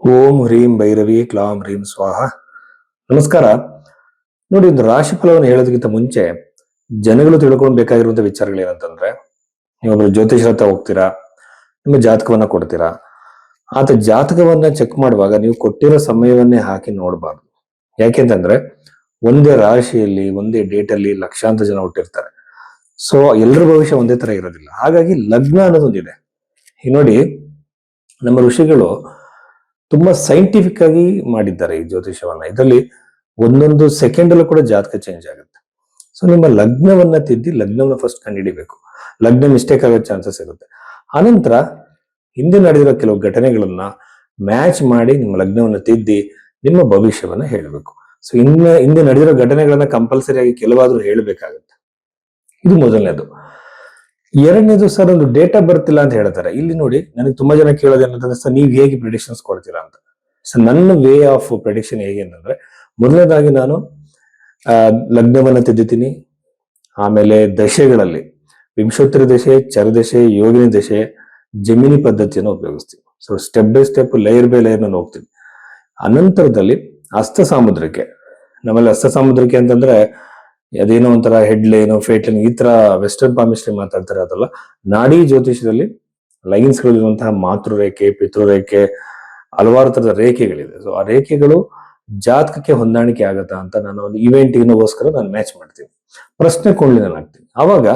ಓಂ ಹ್ರೀಂ ಭೈರವಿ ಕ್ಲಾಂ ಹ್ರೀಂ ಸ್ವಾಹ. ನಮಸ್ಕಾರ. ನೋಡಿ, ಒಂದು ರಾಶಿ ಫಲವನ್ನು ಹೇಳೋದಕ್ಕಿಂತ ಮುಂಚೆ ಜನಗಳು ತಿಳ್ಕೊಳ್ಬೇಕಾಗಿರುವಂತ ವಿಚಾರಗಳು ಏನಂತಂದ್ರೆ, ನೀವೊಬ್ರು ಜ್ಯೋತಿಷರ ಹತ್ರ ಹೋಗ್ತೀರಾ, ನಿಮ್ಮ ಜಾತಕವನ್ನ ಕೊಡ್ತೀರಾ. ಆತ ಜಾತಕವನ್ನ ಚೆಕ್ ಮಾಡುವಾಗ ನೀವು ಕೊಟ್ಟಿರೋ ಸಮಯವನ್ನೇ ಹಾಕಿ ನೋಡಬಾರ್ದು. ಯಾಕೆಂತಂದ್ರೆ ಒಂದೇ ರಾಶಿಯಲ್ಲಿ ಒಂದೇ ಡೇಟ್ ಅಲ್ಲಿ ಲಕ್ಷಾಂತರ ಜನ ಹುಟ್ಟಿರ್ತಾರೆ. ಸೊ ಎಲ್ಲರ ಭವಿಷ್ಯ ಒಂದೇ ತರ ಇರೋದಿಲ್ಲ. ಹಾಗಾಗಿ ಲಗ್ನ ಅನ್ನೋದೊಂದಿದೆ. ಈಗ ನೋಡಿ, ನಮ್ಮ ಋಷಿಗಳು ತುಂಬಾ ಸೈಂಟಿಫಿಕ್ ಆಗಿ ಮಾಡಿದ್ದಾರೆ ಈ ಜ್ಯೋತಿಷವನ್ನ. ಇದರಲ್ಲಿ ಒಂದೊಂದು ಸೆಕೆಂಡ್ ಅಲ್ಲೂ ಕೂಡ ಜಾತಕ ಚೇಂಜ್ ಆಗುತ್ತೆ. ಸೊ ನಿಮ್ಮ ಲಗ್ನವನ್ನ ತಿದ್ದಿ ಲಗ್ನವನ್ನ ಫಸ್ಟ್ ಕಂಡುಹಿಡಿಬೇಕು. ಲಗ್ನ ಮಿಸ್ಟೇಕ್ ಆಗೋ ಚಾನ್ಸಸ್ ಇರುತ್ತೆ. ಆನಂತರ ಹಿಂದೆ ನಡೆದಿರೋ ಕೆಲವು ಘಟನೆಗಳನ್ನ ಮ್ಯಾಚ್ ಮಾಡಿ ನಿಮ್ಮ ಲಗ್ನವನ್ನ ತಿದ್ದಿ ನಿಮ್ಮ ಭವಿಷ್ಯವನ್ನ ಹೇಳಬೇಕು. ಸೊ ಹಿಂದೆ ನಡೆದಿರೋ ಘಟನೆಗಳನ್ನ ಕಂಪಲ್ಸರಿ ಆಗಿ ಕೆಲವಾದ್ರೂ ಹೇಳಬೇಕಾಗುತ್ತೆ. ಇದು ಮೊದಲನೇದು. ಎರಡನೇದು, ಸರ್ ಒಂದು ಡೇಟ್ ಆಫ್ ಬರ್ತ್ ಇಲ್ಲ ಅಂತ ಹೇಳ್ತಾರೆ. ಇಲ್ಲಿ ನೋಡಿ, ನನಗೆ ತುಂಬಾ ಜನ ಕೇಳೋದು ಏನಂತಂದ್ರೆ, ಸರ್ ನೀವು ಹೇಗೆ ಪ್ರಿಡಿಕ್ಷನ್ಸ್ ಕೊಡ್ತೀರಾ ಅಂತ. ಸೊ ನನ್ನ ವೇ ಆಫ್ ಪ್ರಿಡಿಕ್ಷನ್ ಹೇಗೆ ಅಂತಂದ್ರೆ, ಮೊದಲನೇದಾಗಿ ನಾನು ಲಗ್ನವನ್ನ ತಿದ್ದುತ್ತೀನಿ. ಆಮೇಲೆ ದಶೆಗಳಲ್ಲಿ ವಿಂಶೋತ್ತರ ದಶೆ, ಚರದಶೆ, ಯೋಗಿನಿ ದಶೆ, ಜಮಿನಿ ಪದ್ಧತಿಯನ್ನು ಉಪಯೋಗಿಸ್ತೀನಿ. So step by step, layer by layer ನಾನು ಹೋಗ್ತೀನಿ. ಅನಂತರದಲ್ಲಿ ಹಸ್ತ ಸಾಮುದ್ರಿಕೆ. ನಮ್ಮಲ್ಲಿ ಹಸ್ತ ಸಾಮುದ್ರಿಕೆ ಅಂತಂದ್ರೆ ಅದೇನೋ ಒಂಥರ ಹೆಡ್ ಲೈನ್, ಫೇಟ್ ಲೈನ್, ಈ ತರ ವೆಸ್ಟರ್ನ್ ಪಾಮಿಸ್ಟ್ರಿ ಮಾತಾಡ್ತಾರೆ. ಅದಲ್ಲ, ನಾಡಿ ಜ್ಯೋತಿಷದಲ್ಲಿ ಲೈನ್ಸ್ ಗಳಿರುವಂತಹ ಮಾತೃರೇಖೆ, ಪಿತೃರೇಖೆ, ಹಲವಾರು ತರದ ರೇಖೆಗಳಿದೆ. ಸೊ ಆ ರೇಖೆಗಳು ಜಾತಕಕ್ಕೆ ಹೊಂದಾಣಿಕೆ ಆಗತ್ತಾ ಅಂತ ನಾನು ಒಂದು ಇವೆಂಟ್ಗೋಸ್ಕರ ನಾನು ಮ್ಯಾಚ್ ಮಾಡ್ತೀನಿ. ಪ್ರಶ್ನೆ ಕೊಂಡ್ಲಿ ನಾನು ಹಾಕ್ತೀನಿ. ಅವಾಗ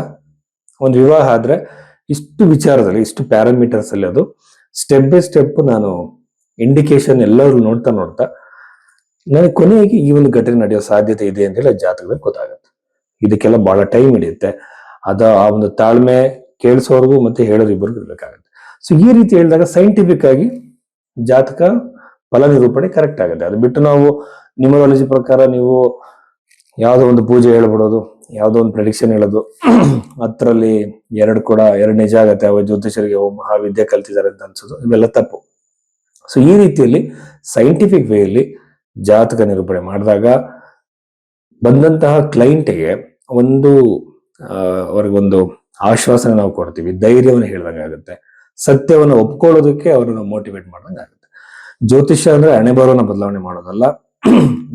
ಒಂದು ವಿವಾಹ ಆದ್ರೆ ಇಷ್ಟು ವಿಚಾರದಲ್ಲಿ, ಇಷ್ಟು ಪ್ಯಾರಾಮೀಟರ್ಸ್ ಅಲ್ಲಿ ಅದು ಸ್ಟೆಪ್ ಬೈ ಸ್ಟೆಪ್ ನಾನು ಇಂಡಿಕೇಶನ್ ಎಲ್ಲರೂ ನೋಡ್ತಾ ನನಗೆ ಕೊನೆಯಾಗಿ ಈ ಒಂದು ಘಟನೆ ನಡೆಯೋ ಸಾಧ್ಯತೆ ಇದೆ ಅಂತ ಹೇಳಿ ಜಾತಕದಲ್ಲಿ ಗೊತ್ತಾಗುತ್ತೆ. ಇದಕ್ಕೆಲ್ಲ ಬಹಳ ಟೈಮ್ ಹಿಡಿಯುತ್ತೆ. ಆ ಒಂದು ತಾಳ್ಮೆ ಕೇಳಿಸೋರ್ಗು ಮತ್ತೆ ಹೇಳೋರು ಇಬ್ಬರಿಗೂ ಇರ್ಬೇಕಾಗುತ್ತೆ. ಸೊ ಈ ರೀತಿ ಹೇಳಿದಾಗ ಸೈಂಟಿಫಿಕ್ ಆಗಿ ಜಾತಕ ಫಲ ನಿರೂಪಣೆ ಕರೆಕ್ಟ್ ಆಗುತ್ತೆ. ಅದು ಬಿಟ್ಟು ನಾವು ನ್ಯೂಮರಾಲಜಿ ಪ್ರಕಾರ ನೀವು ಯಾವುದೋ ಒಂದು ಪೂಜೆ ಹೇಳ್ಬಿಡೋದು, ಯಾವುದೋ ಒಂದು ಪ್ರೆಡಿಕ್ಷನ್ ಹೇಳೋದು, ಅದರಲ್ಲಿ ಎರಡು ನಿಜ ಆಗತ್ತೆ, ಅವ ಜ್ಯೋತಿಷರಿಗೆ ಮಹಾವಿದ್ಯೆ ಕಲ್ತಿದ್ದಾರೆ ಅಂತ ಅನ್ಸೋದು, ಇವೆಲ್ಲ ತಪ್ಪು. ಸೊ ಈ ರೀತಿಯಲ್ಲಿ ಸೈಂಟಿಫಿಕ್ ವೇಯಲ್ಲಿ ಜಾತಕ ನಿರೂಪಣೆ ಮಾಡಿದಾಗ ಬಂದಂತಹ ಕ್ಲೈಂಟ್ಗೆ ಅವ್ರಿಗೊಂದು ಆಶ್ವಾಸನೆ ನಾವು ಕೊಡ್ತೀವಿ, ಧೈರ್ಯವನ್ನು ಹೇಳ್ದಂಗಾಗುತ್ತೆ, ಸತ್ಯವನ್ನು ಒಪ್ಕೊಳ್ಳೋದಕ್ಕೆ ಅವ್ರನ್ನ ಮೋಟಿವೇಟ್ ಮಾಡ್ದಂಗಾಗುತ್ತೆ. ಜ್ಯೋತಿಷ್ಯ ಅಂದ್ರೆ ಹಣೆ ಬರೋನ ಬದಲಾವಣೆ ಮಾಡೋದಲ್ಲ,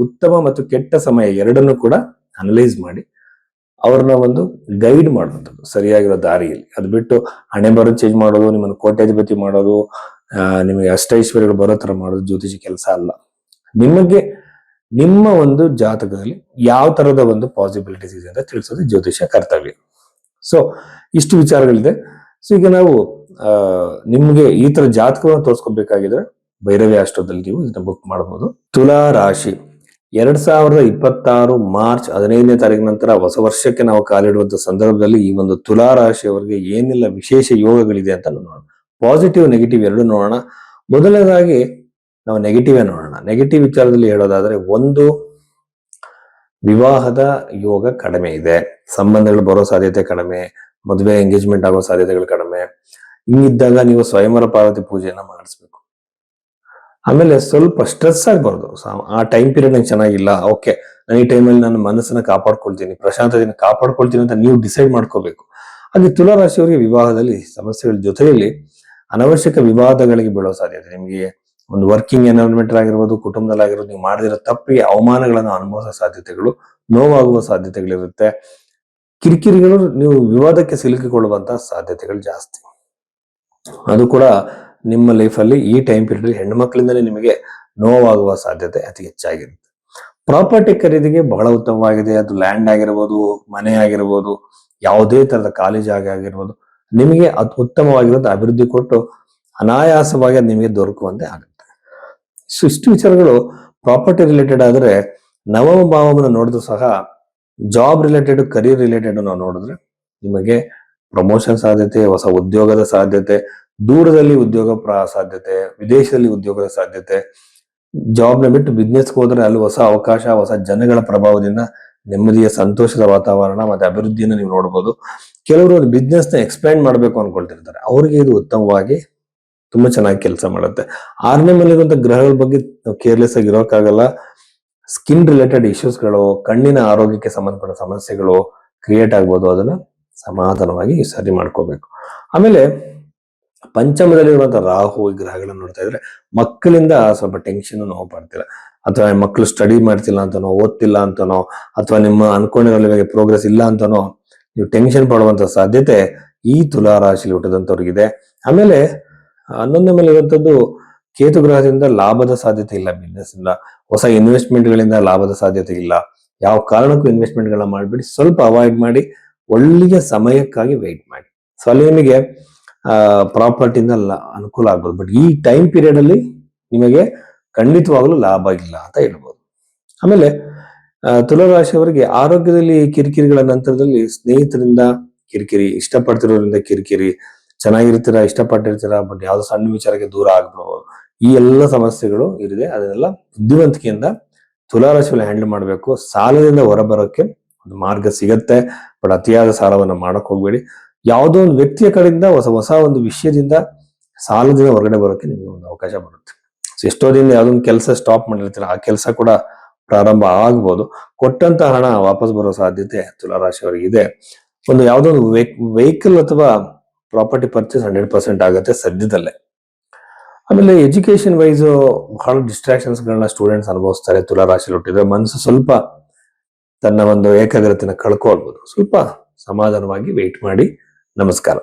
ಉತ್ತಮ ಮತ್ತು ಕೆಟ್ಟ ಸಮಯ ಎರಡನ್ನು ಕೂಡ ಅನಲೈಸ್ ಮಾಡಿ ಅವ್ರನ್ನ ಒಂದು ಗೈಡ್ ಮಾಡುವಂಥದ್ದು ಸರಿಯಾಗಿರೋ ದಾರಿಯಲ್ಲಿ. ಅದು ಬಿಟ್ಟು ಹಣೆ ಬರೋ ಚೇಂಜ್ ಮಾಡೋದು, ನಿಮ್ಮನ್ನು ಕೋಟ್ಯಾಧಿಪತಿ ಮಾಡೋದು, ನಿಮಗೆ ಅಷ್ಟೈಶ್ವರ್ಯಗಳು ಬರೋ ತರ ಮಾಡೋದು ಜ್ಯೋತಿಷಿ ಕೆಲಸ ಅಲ್ಲ. ನಿಮಗೆ ನಿಮ್ಮ ಒಂದು ಜಾತಕದಲ್ಲಿ ಯಾವ ತರದ ಒಂದು ಪಾಸಿಬಿಲಿಟೀಸ್ ಇದೆ ಅಂತ ತಿಳಿಸೋದು ಜ್ಯೋತಿಷ ಕರ್ತವ್ಯ. ಸೊ ಇಷ್ಟು ವಿಚಾರಗಳಿದೆ. ಸೊ ಈಗ ನಾವು ನಿಮ್ಗೆ ಈ ತರ ಜಾತಕವನ್ನು ತೋರಿಸ್ಕೊಬೇಕಾಗಿದ್ರೆ ಭೈರವಿ ಅಷ್ಟೋದಲ್ಲಿ ನೀವು ಇದನ್ನ ಬುಕ್ ಮಾಡಬಹುದು. ತುಲಾ ರಾಶಿ 2026 ಮಾರ್ಚ್ 15ನೇ ತಾರೀಕು ನಂತರ ಹೊಸ ವರ್ಷಕ್ಕೆ ನಾವು ಕಾಲಿಡುವಂತ ಸಂದರ್ಭದಲ್ಲಿ ಈ ಒಂದು ತುಲಾ ರಾಶಿಯವರಿಗೆ ಏನೆಲ್ಲ ವಿಶೇಷ ಯೋಗಗಳಿದೆ ಅಂತ ನೋಡೋಣ. ಪಾಸಿಟಿವ್ ನೆಗೆಟಿವ್ ಎರಡು ನೋಡೋಣ. ಮೊದಲನೇದಾಗಿ ನಾವು ನೆಗೆಟಿವ್ ನೋಡೋಣ. ನೆಗೆಟಿವ್ ವಿಚಾರದಲ್ಲಿ ಹೇಳೋದಾದ್ರೆ, ಒಂದು, ವಿವಾಹದ ಯೋಗ ಕಡಿಮೆ ಇದೆ, ಸಂಬಂಧಗಳು ಬರೋ ಸಾಧ್ಯತೆ ಕಡಿಮೆ, ಮದುವೆ ಎಂಗೇಜ್ಮೆಂಟ್ ಆಗೋ ಸಾಧ್ಯತೆಗಳು ಕಡಿಮೆ. ಹಿಂಗಿದ್ದಾಗ ನೀವು ಸ್ವಯಂವರ ಪಾರ್ವತಿ ಪೂಜೆಯನ್ನ ಮಾಡಿಸ್ಬೇಕು. ಆಮೇಲೆ ಸ್ವಲ್ಪ ಸ್ಟ್ರೆಸ್ ಆಗಬಾರ್ದು. ಆ ಟೈಮ್ ಪೀರಿಯಡ್ ನಂಗೆ ಚೆನ್ನಾಗಿಲ್ಲ, ಓಕೆ, ನಾನು ಈ ಟೈಮಲ್ಲಿ ನಾನು ಮನಸ್ಸನ್ನ ಕಾಪಾಡ್ಕೊಳ್ತೀನಿ, ಪ್ರಶಾಂತತೆಯನ್ನು ಕಾಪಾಡ್ಕೊಳ್ತೀನಿ ಅಂತ ನೀವು ಡಿಸೈಡ್ ಮಾಡ್ಕೋಬೇಕು. ಹಾಗೆ ತುಲಾ ರಾಶಿಯವರಿಗೆ ವಿವಾಹದಲ್ಲಿ ಸಮಸ್ಯೆಗಳ ಜೊತೆಯಲ್ಲಿ ಅನವಶ್ಯಕ ವಿವಾದಗಳಿಗೆ ಬೀಳೋ ಸಾಧ್ಯತೆ, ನಿಮಗೆ ಒಂದು ವರ್ಕಿಂಗ್ ಎನ್ವೈರನ್ಮೆಂಟ್ ಆಗಿರ್ಬೋದು, ಕುಟುಂಬದಲ್ಲಾಗಿರ್ಬೋದು, ನೀವು ಮಾಡದಿರೋ ತಪ್ಪಿಗೆ ಅವಮಾನಗಳನ್ನು ಅನುಭವಿಸೋ ಸಾಧ್ಯತೆಗಳು, ನೋವಾಗುವ ಸಾಧ್ಯತೆಗಳಿರುತ್ತೆ. ಕಿರಿಕಿರಿಗಳು, ನೀವು ವಿವಾದಕ್ಕೆ ಸಿಲುಕಿಕೊಳ್ಳುವಂತಹ ಸಾಧ್ಯತೆಗಳು ಜಾಸ್ತಿ. ಅದು ಕೂಡ ನಿಮ್ಮ ಲೈಫಲ್ಲಿ ಈ ಟೈಮ್ ಪೀರಿಯಡ್ ಹೆಣ್ಣು ಮಕ್ಕಳಿಂದಲೇ ನಿಮಗೆ ನೋವಾಗುವ ಸಾಧ್ಯತೆ ಅತಿ ಹೆಚ್ಚಾಗಿರುತ್ತೆ. ಪ್ರಾಪರ್ಟಿ ಖರೀದಿಗೆ ಬಹಳ ಉತ್ತಮವಾಗಿದೆ. ಅದು ಲ್ಯಾಂಡ್ ಆಗಿರ್ಬೋದು, ಮನೆ ಆಗಿರ್ಬೋದು, ಯಾವುದೇ ತರದ ಖಾಲಿ ಜಾಗ ಆಗಿರ್ಬೋದು, ನಿಮಗೆ ಉತ್ತಮವಾಗಿರೋದು ಅಭಿವೃದ್ಧಿ ಕೊಟ್ಟು ಅನಾಯಾಸವಾಗಿ ಅದು ನಿಮಗೆ ದೊರಕುವಂತೆ ಆಗುತ್ತೆ. ಸೊ ಇಷ್ಟು ವಿಚಾರಗಳು ಪ್ರಾಪರ್ಟಿ ರಿಲೇಟೆಡ್ ಆದ್ರೆ, ನವಮ ಭಾವವನ್ನು ನೋಡಿದ್ರು ಸಹ ಜಾಬ್ ರಿಲೇಟೆಡ್, ಕರಿಯರ್ ರಿಲೇಟೆಡ್ ನಾವು ನೋಡಿದ್ರೆ ನಿಮಗೆ ಪ್ರಮೋಷನ್ ಸಾಧ್ಯತೆ, ಹೊಸ ಉದ್ಯೋಗದ ಸಾಧ್ಯತೆ, ದೂರದಲ್ಲಿ ಉದ್ಯೋಗ ಸಾಧ್ಯತೆ, ವಿದೇಶದಲ್ಲಿ ಉದ್ಯೋಗದ ಸಾಧ್ಯತೆ, ಜಾಬ್ನ ಬಿಟ್ಟು ಬಿಸ್ನೆಸ್ಗೆ ಹೋದ್ರೆ ಅಲ್ಲಿ ಹೊಸ ಅವಕಾಶ, ಹೊಸ ಜನಗಳ ಪ್ರಭಾವದಿಂದ ನೆಮ್ಮದಿಯ ಸಂತೋಷದ ವಾತಾವರಣ ಮತ್ತೆ ಅಭಿವೃದ್ಧಿಯನ್ನು ನೀವು ನೋಡ್ಬೋದು. ಕೆಲವರು ಬಿಸ್ನೆಸ್ ನ ಎಕ್ಸ್ಪ್ಯಾಂಡ್ ಮಾಡ್ಬೇಕು ಅನ್ಕೊಳ್ತಿರ್ತಾರೆ, ಅವ್ರಿಗೆ ಇದು ಉತ್ತಮವಾಗಿ ತುಂಬಾ ಚೆನ್ನಾಗಿ ಕೆಲಸ ಮಾಡುತ್ತೆ. 6ನೇ ಮನೆಯಲ್ಲಿರುವಂತ ಗ್ರಹಗಳ ಬಗ್ಗೆ ಕೇರ್ಲೆಸ್ ಆಗಿ ಇರೋಕ್ಕಾಗಲ್ಲ. ಸ್ಕಿನ್ ರಿಲೇಟೆಡ್ ಇಶ್ಯೂಸ್ಗಳು, ಕಣ್ಣಿನ ಆರೋಗ್ಯಕ್ಕೆ ಸಂಬಂಧಪಟ್ಟ ಸಮಸ್ಯೆಗಳು ಕ್ರಿಯೇಟ್ ಆಗ್ಬೋದು. ಅದನ್ನ ಸಮಾಧಾನವಾಗಿ ಸರಿ ಮಾಡ್ಕೋಬೇಕು. ಆಮೇಲೆ ಪಂಚಮದಲ್ಲಿರುವಂತಹ ರಾಹು ಈ ಗ್ರಹಗಳನ್ನು ನೋಡ್ತಾ ಇದ್ರೆ ಮಕ್ಕಳಿಂದ ಸ್ವಲ್ಪ ಟೆನ್ಷನ್ ನೋವು ಪಡ್ತೀರ, ಅಥವಾ ಮಕ್ಕಳು ಸ್ಟಡಿ ಮಾಡ್ತಿಲ್ಲ ಅಂತನೋ, ಓದ್ತಿಲ್ಲ ಅಂತನೋ, ಅಥವಾ ನಿಮ್ಮ ಅನ್ಕೊಂಡಿರೋ ಲೆವೆಲ್ಗೆ ಪ್ರೋಗ್ರೆಸ್ ಇಲ್ಲ ಅಂತನೋ ನೀವು ಟೆನ್ಷನ್ ಪಡುವಂತ ಸಾಧ್ಯತೆ ಈ ತುಲಾ ರಾಶಿಯಲ್ಲಿ ಹುಟ್ಟಿದಂತವ್ರಿಗಿದೆ. ಆಮೇಲೆ 11ನೇ ಮೇಲೆ ಇರುವಂತದ್ದು ಕೇತು ಗ್ರಹದಿಂದ ಲಾಭದ ಸಾಧ್ಯತೆ ಇಲ್ಲ, ಬಿಸ್ನೆಸ್ ಇಂದ ಹೊಸ ಇನ್ವೆಸ್ಟ್ಮೆಂಟ್ ಗಳಿಂದ ಲಾಭದ ಸಾಧ್ಯತೆ ಇಲ್ಲ. ಯಾವ ಕಾರಣಕ್ಕೂ ಇನ್ವೆಸ್ಟ್ಮೆಂಟ್ ಗಳನ್ನ ಮಾಡ್ಬಿಡಿ, ಸ್ವಲ್ಪ ಅವಾಯ್ಡ್ ಮಾಡಿ, ಒಳ್ಳೆಯ ಸಮಯಕ್ಕಾಗಿ ವೆಯ್ಟ್ ಮಾಡಿ. ಸೊ ಅಲ್ಲಿ ನಿಮಗೆ ಪ್ರಾಪರ್ಟಿಯಿಂದ ಅನುಕೂಲ ಆಗ್ಬೋದು. ಬಟ್ ಈ ಟೈಮ್ ಪೀರಿಯಡ್ ಅಲ್ಲಿ ನಿಮಗೆ ಖಂಡಿತವಾಗ್ಲೂ ಲಾಭ ಇಲ್ಲ ಅಂತ ಹೇಳ್ಬೋದು. ಆಮೇಲೆ ತುಲಾರಾಶಿಯವರಿಗೆ ಆರೋಗ್ಯದಲ್ಲಿ ಕಿರಿಕಿರಿಗಳ ನಂತರದಲ್ಲಿ ಸ್ನೇಹಿತರಿಂದ ಕಿರಿಕಿರಿ, ಇಷ್ಟಪಡ್ತಿರೋದ್ರಿಂದ ಕಿರಿಕಿರಿ, ಚೆನ್ನಾಗಿರ್ತೀರಾ, ಇಷ್ಟಪಟ್ಟಿರ್ತೀರಾ, ಬಟ್ ಯಾವ್ದೋ ಸಣ್ಣ ವಿಚಾರಕ್ಕೆ ದೂರ ಆಗ್ಬೋದು. ಈ ಎಲ್ಲ ಸಮಸ್ಯೆಗಳು ಇರಿದೆ. ಅದನ್ನೆಲ್ಲ ಬುದ್ಧಿವಂತಿಕೆಯಿಂದ ತುಲಾರಾಶಿಯಲ್ಲಿ ಹ್ಯಾಂಡಲ್ ಮಾಡಬೇಕು. ಸಾಲದಿಂದ ಹೊರಬರೋಕೆ ಒಂದು ಮಾರ್ಗ ಸಿಗತ್ತೆ, ಬಟ್ ಅತಿಯಾದ ಸಾಲವನ್ನ ಮಾಡಕ್ ಹೋಗ್ಬೇಡಿ. ಯಾವುದೋ ಒಂದು ವ್ಯಕ್ತಿಯ ಕಡೆಯಿಂದ ಹೊಸ ಒಂದು ವಿಷಯದಿಂದ ಸಾಲದಿಂದ ಹೊರಗಡೆ ಬರೋಕೆ ನಿಮಗೆ ಒಂದು ಅವಕಾಶ ಬರುತ್ತೆ. ಎಷ್ಟೋ ದಿನ ಯಾವ್ದೊಂದು ಕೆಲಸ ಸ್ಟಾಪ್ ಮಾಡಿರ್ತೀರ, ಆ ಕೆಲಸ ಕೂಡ ಪ್ರಾರಂಭ ಆಗ್ಬೋದು. ಕೊಟ್ಟಂತ ಹಣ ವಾಪಸ್ ಬರೋ ಸಾಧ್ಯತೆ ತುಲಾರಾಶಿಯವರಿಗೆ ಇದೆ. ಒಂದು ಯಾವುದೋ ಒಂದು ವೆಹಿಕಲ್ ಅಥವಾ ಪ್ರಾಪರ್ಟಿ ಪರ್ಚೇಸ್ 100% ಆಗುತ್ತೆ ಸದ್ಯದಲ್ಲೇ. ಆಮೇಲೆ ಎಜುಕೇಶನ್ ವೈಸ್ ಬಹಳ ಡಿಸ್ಟ್ರಾಕ್ಷನ್ಸ್ ಗಳನ್ನ ಸ್ಟೂಡೆಂಟ್ಸ್ ಅನುಭವಿಸ್ತಾರೆ. ತುಲಾರಾಶಿಯಲ್ಲಿ ಹುಟ್ಟಿದ್ರೆ ಮನಸ್ಸು ಸ್ವಲ್ಪ ತನ್ನ ಒಂದು ಏಕಾಗ್ರತೆನ ಕಳ್ಕೊಳ್ಬಹುದು. ಸ್ವಲ್ಪ ಸಮಾಧಾನವಾಗಿ ವೆಯ್ಟ್ ಮಾಡಿ. ನಮಸ್ಕಾರ.